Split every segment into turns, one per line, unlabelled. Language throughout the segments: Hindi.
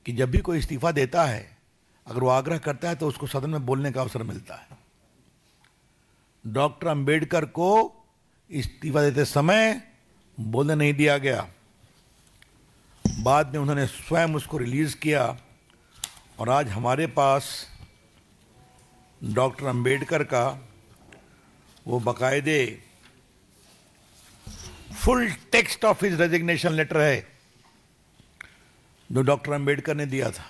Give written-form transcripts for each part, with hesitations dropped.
कि जब भी कोई इस्तीफा देता है, अगर वो आग्रह करता है तो उसको सदन में बोलने का अवसर मिलता है। डॉक्टर अंबेडकर को इस्तीफा देते समय बोलने नहीं दिया गया। बाद में उन्होंने स्वयं उसको रिलीज किया और आज हमारे पास डॉक्टर अंबेडकर का वो बाकायदे full text of his resignation letter है जो डॉक्टर अंबेडकर ने दिया था।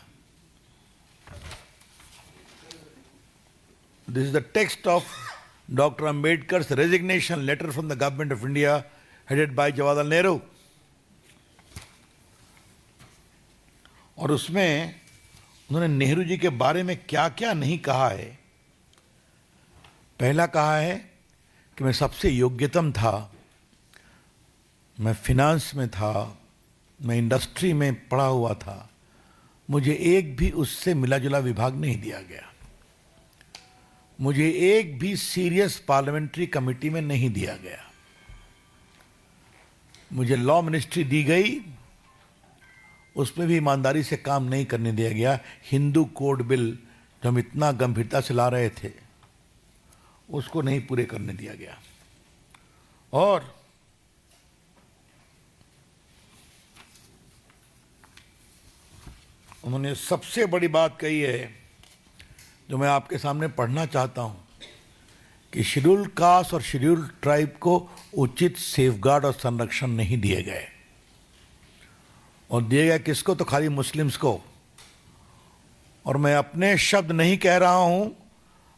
This is the text of doctor Ambedkar's resignation letter from the government of India headed by Jawaharlal Nehru. और उसमें उन्होंने नेहरू जी के बारे में क्या क्या नहीं कहा है। पहला कहा है कि मैं सबसे योग्यतम था, मैं फिनांस में था, मैं इंडस्ट्री में पढ़ा हुआ था, मुझे एक भी उससे मिला जुला विभाग नहीं दिया गया, मुझे एक भी सीरियस पार्लियामेंट्री कमेटी में नहीं दिया गया, मुझे लॉ मिनिस्ट्री दी गई, उसमें भी ईमानदारी से काम नहीं करने दिया गया। हिंदू कोड बिल जो हम इतना गंभीरता से ला रहे थे उसको नहीं पूरे करने दिया गया। और उन्होंने सबसे बड़ी बात कही है जो मैं आपके सामने पढ़ना चाहता हूं कि शेड्यूल कास्ट और शेड्यूल ट्राइब को उचित सेफगार्ड और संरक्षण नहीं दिए गए। और दिए गए किसको? तो खाली मुस्लिम्स को। और मैं अपने शब्द नहीं कह रहा हूं,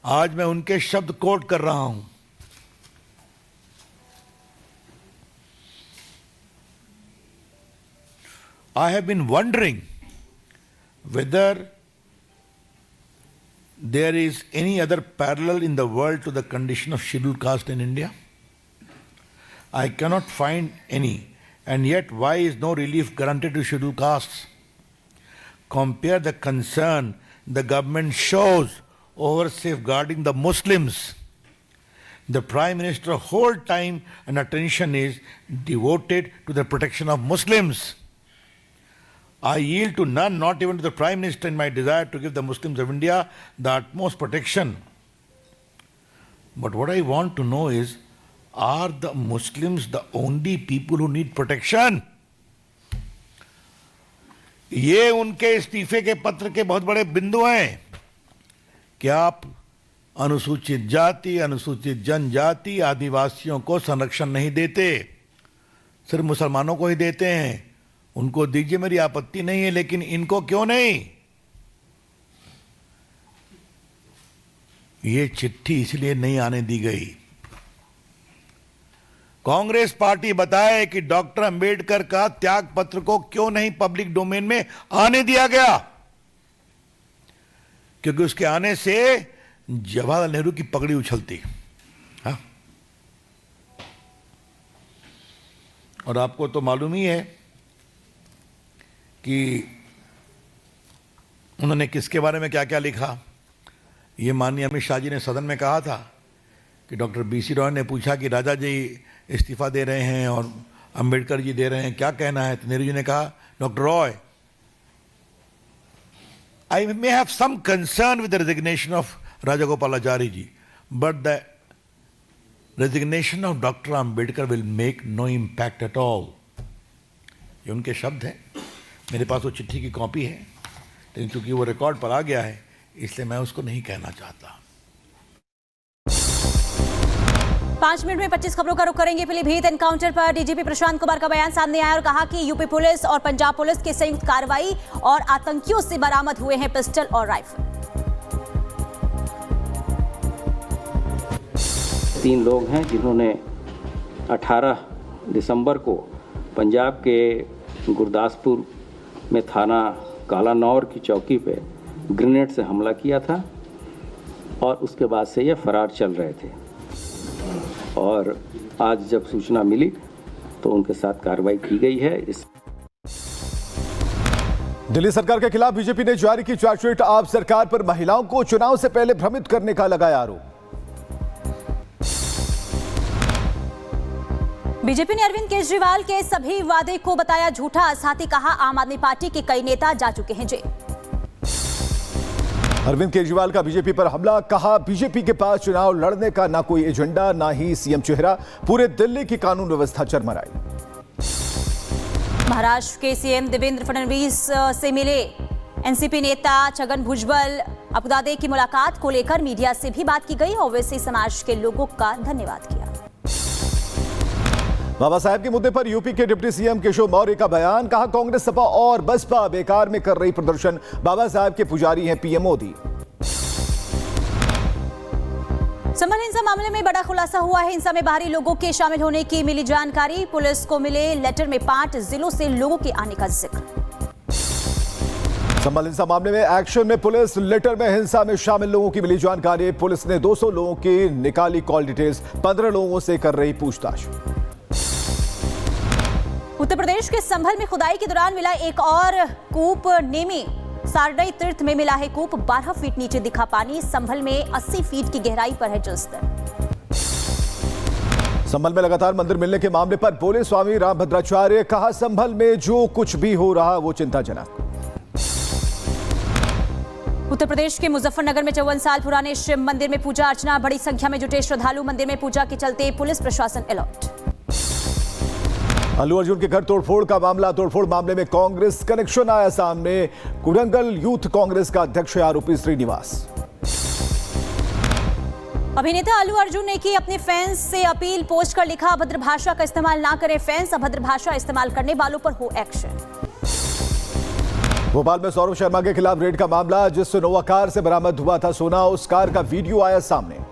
आज मैं उनके शब्द कोट कर रहा हूं। I have been wondering whether there is any other parallel in the world to the condition of scheduled caste in India. I cannot find any. And yet, why is no relief granted to scheduled castes? Compare the concern the government shows over safeguarding the Muslims. The Prime Minister's whole time and attention is devoted to the protection of Muslims. I yield to none, not even to the Prime Minister, in my desire to give the Muslims of India the utmost protection. But what I want to know is, are the Muslims the only people who need protection? ये उनके इस्तीफे के पत्र के बहुत बड़े बिंदु हैं कि आप अनुसूचित जाति, अनुसूचित जनजाति, आदिवासियों को संरक्षण नहीं देते, सिर्फ मुसलमानों को ही देते हैं। उनको दीजिए, मेरी आपत्ति नहीं है, लेकिन इनको क्यों नहीं? ये चिट्ठी इसलिए नहीं आने दी गई। कांग्रेस पार्टी बताए कि डॉक्टर अंबेडकर का त्याग पत्र को क्यों नहीं पब्लिक डोमेन में आने दिया गया, क्योंकि उसके आने से जवाहरलाल नेहरू की पगड़ी उछलती। हाँ? और आपको तो मालूम ही है कि उन्होंने किसके बारे में क्या क्या लिखा। ये माननीय अमित शाह जी ने सदन में कहा था कि डॉक्टर बीसी रॉय ने पूछा कि राजा जी इस्तीफा दे रहे हैं और अंबेडकर जी दे रहे हैं, क्या कहना है? तो नेहरू जी ने कहा, doctor Roy, I may have some concern with the resignation of Rajagopalachari ji, but the resignation of Dr. Ambedkar will make no impact at all. ये उनके शब्द हैं। मेरे पास वो चिट्ठी की कॉपी है, लेकिन चूंकि वो रिकॉर्ड पर आ गया है इसलिए मैं उसको नहीं कहना चाहता।
5 मिनट में 25 खबरों का रुख करेंगे। पीलीभीत एनकाउंटर पर डीजीपी प्रशांत कुमार का बयान सामने आया और कहा कि यूपी पुलिस और पंजाब पुलिस की संयुक्त कार्रवाई और आतंकियों से बरामद हुए हैं पिस्टल और राइफल।
3 लोग हैं जिन्होंने 18 दिसंबर को पंजाब के गुरदासपुर में थाना कालानौर की चौकी पे ग्रेनेड से हमला किया था और उसके बाद से ये फरार चल रहे थे। और आज जब सूचना मिली तो उनके साथ कार्रवाई की गई है।
दिल्ली सरकार के खिलाफ बीजेपी ने जारी की चार्जशीट। आप सरकार पर महिलाओं को चुनाव से पहले भ्रमित करने का लगाया आरोप।
बीजेपी ने अरविंद केजरीवाल के सभी वादे को बताया झूठा, साथ ही कहा आम आदमी पार्टी के कई नेता जा चुके हैं जेल।
अरविंद केजरीवाल का बीजेपी पर हमला, कहा बीजेपी के पास चुनाव लड़ने का ना कोई एजेंडा ना ही सीएम चेहरा, पूरे दिल्ली की कानून व्यवस्था चरमराई।
महाराष्ट्र के सीएम देवेंद्र फडणवीस से मिले एनसीपी नेता छगन भुजबल। आपको बता दें कि मुलाकात को लेकर मीडिया से भी बात की गई, ओवैसी समाज के लोगों का धन्यवाद किया।
बाबा साहेब के मुद्दे पर यूपी के डिप्टी सीएम केशव मौर्य का बयान, कहा कांग्रेस सपा और बसपा बेकार में कर रही प्रदर्शन, बाबा साहेब के पुजारी हैं पीएम मोदी।
संभल हिंसा मामले में बड़ा खुलासा हुआ है। हिंसा में बाहरी लोगों के शामिल होने की मिली जानकारी। पुलिस को मिले लेटर में 5 जिलों से लोगों के आने का जिक्र।
संभल हिंसा मामले में एक्शन में पुलिस, लेटर में हिंसा में शामिल लोगों की मिली जानकारी। पुलिस ने 200 लोगों की निकाली कॉल डिटेल्स, 15 लोगों से कर रही पूछताछ।
उत्तर प्रदेश के संभल में खुदाई के दौरान मिला एक और कूप। नेमी सारडई तीर्थ में मिला है कूप, 12 फीट नीचे दिखा पानी। संभल में 80 फीट की गहराई पर है जलस्तर। संभल में लगातार मंदिर मिलने के मामले पर बोले स्वामी रामभद्राचार्य, कहा संभल में जो कुछ भी हो रहा वो चिंताजनक। उत्तर प्रदेश के मुजफ्फरनगर में 54 साल पुराने शिव मंदिर में पूजा अर्चना, बड़ी संख्या में जुटे श्रद्धालु। मंदिर में पूजा के चलते पुलिस प्रशासन अलर्ट। अल्लू अर्जुन के घर तोड़फोड़ का मामला, तोड़फोड़ मामले में कांग्रेस कनेक्शन आया सामने। कुडंगल यूथ कांग्रेस का अध्यक्ष आरोपी श्रीनिवास। अभिनेता अल्लू अर्जुन ने की अपने फैंस से अपील, पोस्ट कर लिखा अभद्र भाषा का इस्तेमाल ना करें फैंस, अभद्र भाषा इस्तेमाल करने वालों पर हो एक्शन। भोपाल में सौरभ शर्मा के खिलाफ रेड का मामला, जिस नोवा कार से बरामद हुआ था सोना, उस कार का वीडियो आया सामने।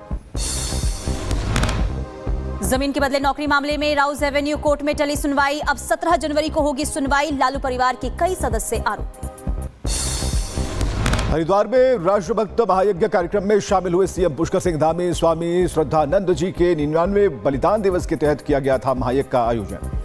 जमीन के बदले नौकरी मामले में राउज एवेन्यू कोर्ट में टली सुनवाई। अब 17 जनवरी को होगी सुनवाई। लालू परिवार के कई सदस्य आरोपी। हरिद्वार में राष्ट्रभक्त महायज्ञ कार्यक्रम में शामिल हुए सीएम पुष्कर सिंह धामी। स्वामी श्रद्धानंद जी के 99वें बलिदान दिवस के तहत किया गया था महायज्ञ का आयोजन।